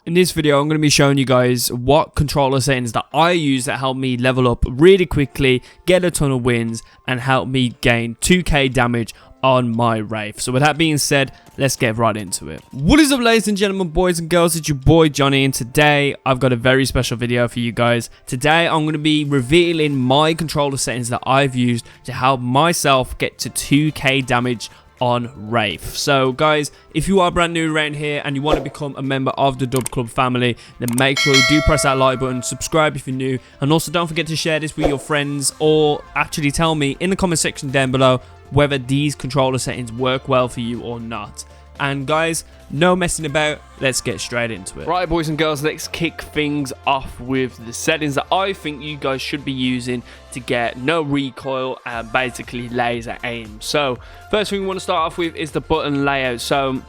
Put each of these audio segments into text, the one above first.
In this video, I'm going to be showing you guys what controller settings that I use that help me level up really quickly, get a ton of wins, and help me gain 2k damage on my Wraith. So with that being said, let's get right into it. What is up, ladies and gentlemen, boys and girls? It's your boy Johnny, and today I've got a very special video for you guys. Today I'm going to be revealing my controller settings that I've used to help myself get to 2k damage on Wraith. So guys, if you are brand new around here and you want to become a member of the Dub Club family, then make sure you do press that like button, subscribe if you're new, and also don't forget to share this with your friends, or actually tell me in the comment section down below whether these controller settings work well for you or not. And guys, no messing about, let's get straight into it. Right, boys and girls, let's kick things off with the settings that I think you guys should be using to get no recoil and basically laser aim. So first thing we want to start off with is the button layout. So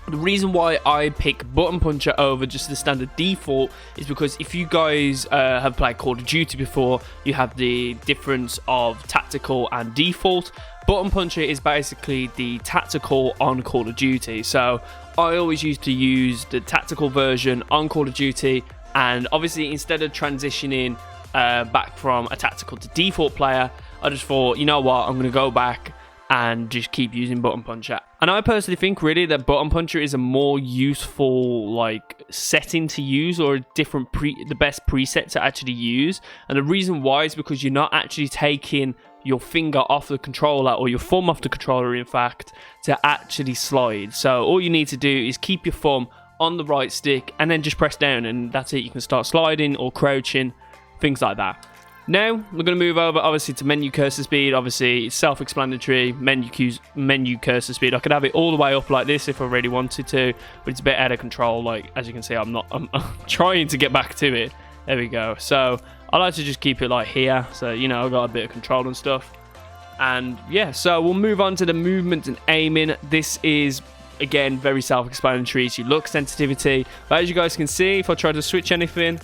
the reason why I pick button puncher over just the standard default is because if you guys have played Call of Duty before, you have the difference of tactical and default. Button puncher is basically the tactical on Call of Duty. So I always used to use the tactical version on Call of Duty, and obviously instead of transitioning back from a tactical to default player, I just thought, you know what, I'm going to go back and just keep using button puncher. And I personally think really that button puncher is a more useful like setting to use, or a different the best preset to actually use. And the reason why is because you're not actually taking your finger off the controller, or your thumb off the controller in fact, to actually slide. So all you need to do is keep your thumb on the right stick and then just press down, and that's it. You can start sliding or crouching, things like that. Now we're going to move over obviously to menu cursor speed. Obviously it's self-explanatory, menu cursor speed. I could have it all the way up like this if I really wanted to, but it's a bit out of control. Like, as you can see, I'm trying to get back to it. There we go. So I like to just keep it like here, so you know I've got a bit of control and stuff. And yeah, so we'll move on to the movement and aiming. This is again very self-explanatory. It's your look sensitivity, but as you guys can see, if I try to switch anything,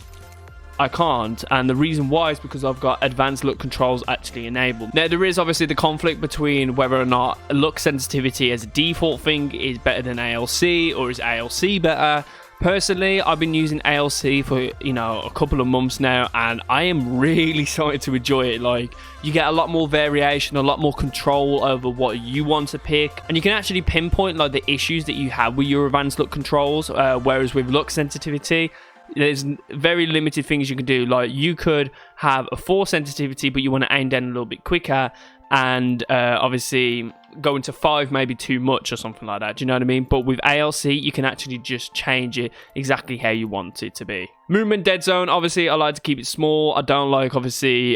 I can't, and the reason why is because I've got advanced look controls actually enabled. Now there is obviously the conflict between whether or not look sensitivity as a default thing is better than ALC, or is ALC better. Personally, I've been using ALC for, you know, a couple of months now, and I am really starting to enjoy it. Like, you get a lot more variation, a lot more control over what you want to pick, and you can actually pinpoint like the issues that you have with your advanced look controls, whereas with look sensitivity, there's very limited things you can do. Like, you could have a 4 sensitivity, but you want to aim down a little bit quicker, and obviously going to 5 maybe too much or something like that. Do you know what I mean? But with ALC, you can actually just change it exactly how you want it to be. Movement dead zone, obviously I like to keep it small. I don't like obviously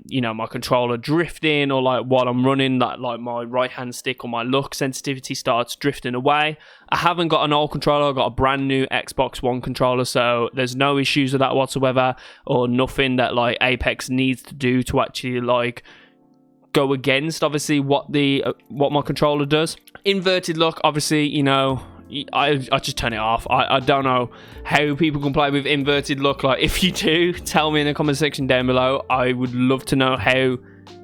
you know, my controller drifting, or like while I'm running that like my right hand stick or my look sensitivity starts drifting away. I haven't got an old controller, I've got a brand new Xbox One controller, so there's no issues with that whatsoever, or nothing that like Apex needs to do to actually like go against obviously what my controller does. Inverted look, obviously, you know, I just turn it off. I don't know how people can play with inverted look. Like, if you do, tell me in the comment section down below. I would love to know how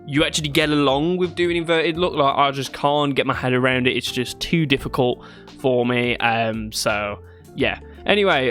you actually get along with doing inverted look. Like, I just can't get my head around it. It's just too difficult for me. So yeah. Anyway,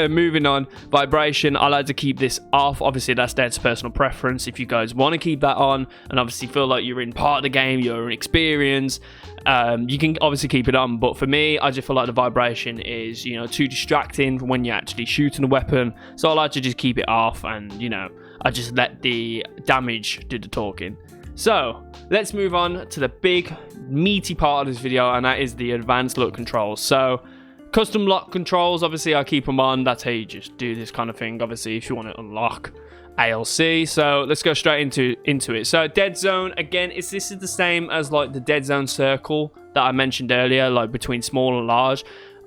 moving on. Vibration, I like to keep this off. Obviously, that's down to personal preference. If you guys want to keep that on and obviously feel like you're in part of the game, you're experienced, you can obviously keep it on. But for me, I just feel like the vibration is, you know, too distracting from when you're actually shooting a weapon. So I like to just keep it off, and, you know, I just let the damage do the talking. So let's move on to the big meaty part of this video, and that is the advanced look controls. So custom lock controls, obviously I keep them on. That's how you just do this kind of thing, obviously, if you want to unlock ALC. So let's go straight into it. So dead zone, again, this is the same as like the dead zone circle that I mentioned earlier, like between small and large.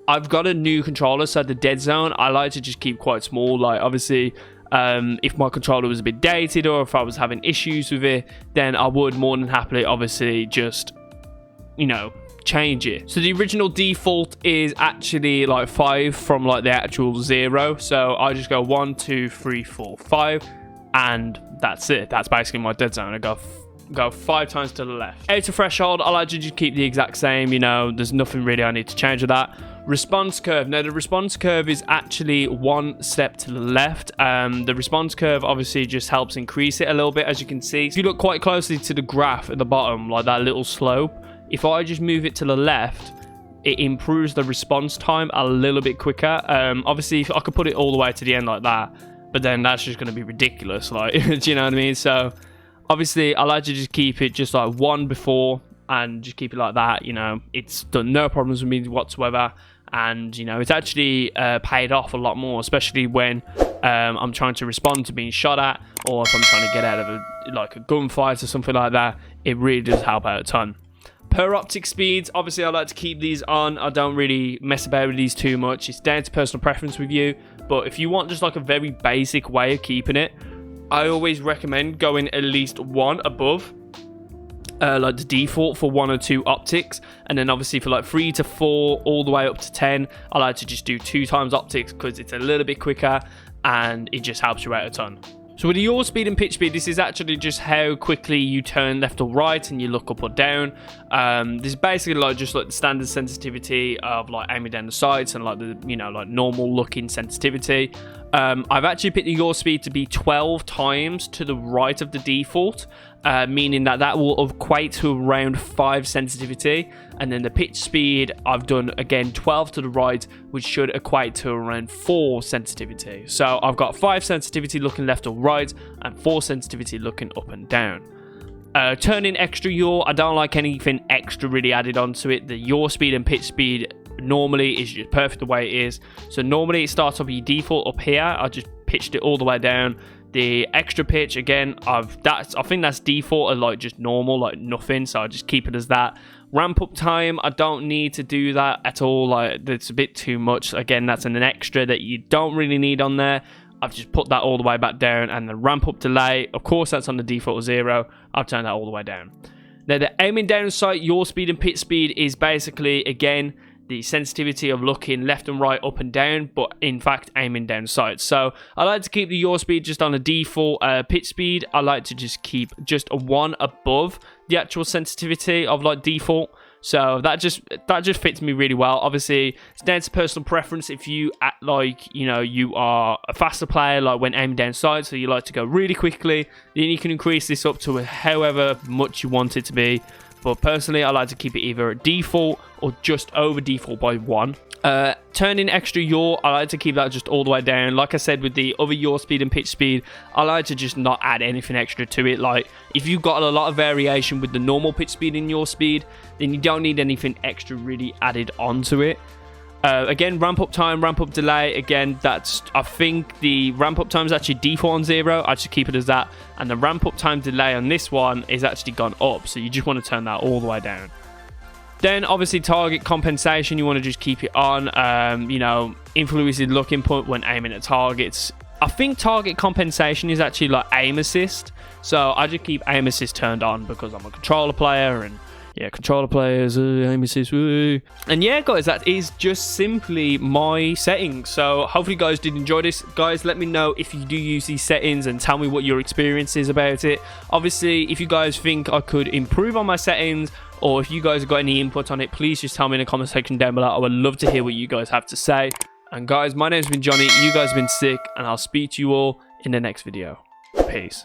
I've got a new controller, so the dead zone I like to just keep quite small. Like, obviously if my controller was a bit dated, or if I was having issues with it, then I would more than happily obviously just, you know, change it. So the original default is actually like 5 from like the actual 0. So I just go 1, 2, 3, 4, 5, and that's it. That's basically my dead zone. I go 5 times to the left. Outer threshold, I like to just keep the exact same. You know, there's nothing really I need to change with that. Response curve. Now the response curve is actually one step to the left. The response curve obviously just helps increase it a little bit, as you can see. If you look quite closely to the graph at the bottom, like that little slope, if I just move it to the left, it improves the response time a little bit quicker. Obviously if I could put it all the way to the end like that, but then that's just going to be ridiculous, like, do you know what I mean? So obviously I like to just keep it just like one before and just keep it like that. You know, it's done no problems with me whatsoever. And, you know, it's actually paid off a lot more, especially when I'm trying to respond to being shot at, or if I'm trying to get out of a gunfight or something like that. It really does help out a ton. Per optic speeds, obviously I like to keep these on. I don't really mess about with these too much. It's down to personal preference with you. But if you want just like a very basic way of keeping it, I always recommend going at least one above like the default for 1 or 2 optics, and then obviously for like 3 to 4 all the way up to 10, I like to just do 2 times optics because it's a little bit quicker and it just helps you out a ton. So with the yaw speed and pitch speed, this is actually just how quickly you turn left or right and you look up or down. This is basically like just like the standard sensitivity of like aiming down the sights and like the, you know, like normal looking sensitivity. I've actually picked the yaw speed to be 12 times to the right of the default, meaning that will equate to around 5 sensitivity, and then the pitch speed I've done again 12 to the right, which should equate to around 4 sensitivity. So I've got 5 sensitivity looking left or right and 4 sensitivity looking up and down. Turning extra yaw, I don't like anything extra really added onto it. The yaw speed and pitch speed normally is just perfect the way it is. So normally it starts off your default up here. I just pitched it all the way down. The extra pitch again, I think that's default and like just normal, like nothing. So I just keep it as that. Ramp up time, I don't need to do that at all. Like it's a bit too much. Again, that's an extra that you don't really need on there. I've just put that all the way back down. And the ramp up delay, of course, that's on the default 0. I've turned that all the way down. Now the aiming down sight, yaw speed and pitch speed is basically again the sensitivity of looking left and right, up and down, but in fact aiming down sights. So I like to keep the yaw speed just on a default. Pitch speed I like to just keep just a 1 above the actual sensitivity of like default. So that just fits me really well. Obviously it's down to personal preference. If you act like, you know, you are a faster player, like when aiming down sights, so you like to go really quickly, then you can increase this up to however much you want it to be. But personally, I like to keep it either at default or just over default by 1. Turning extra yaw, I like to keep that just all the way down. Like I said, with the other yaw speed and pitch speed, I like to just not add anything extra to it. Like, if you've got a lot of variation with the normal pitch speed and yaw speed, then you don't need anything extra really added onto it. Again, ramp up time, ramp up delay. Again, I think the ramp up time is actually default on 0. I just keep it as that. And the ramp up time delay on this one is actually gone up. So you just want to turn that all the way down. Then obviously target compensation, you want to just keep it on. You know, influences look input when aiming at targets. I think target compensation is actually like aim assist. So I just keep aim assist turned on because I'm a controller player, and yeah, controller players, aim assist, woo. And yeah, guys, that is just simply my settings. So hopefully you guys did enjoy this. Guys, let me know if you do use these settings and tell me what your experience is about it. Obviously, if you guys think I could improve on my settings, or if you guys have got any input on it, please just tell me in the comment section down below. I would love to hear what you guys have to say. And guys, my name's been Johnny. You guys have been sick, and I'll speak to you all in the next video. Peace.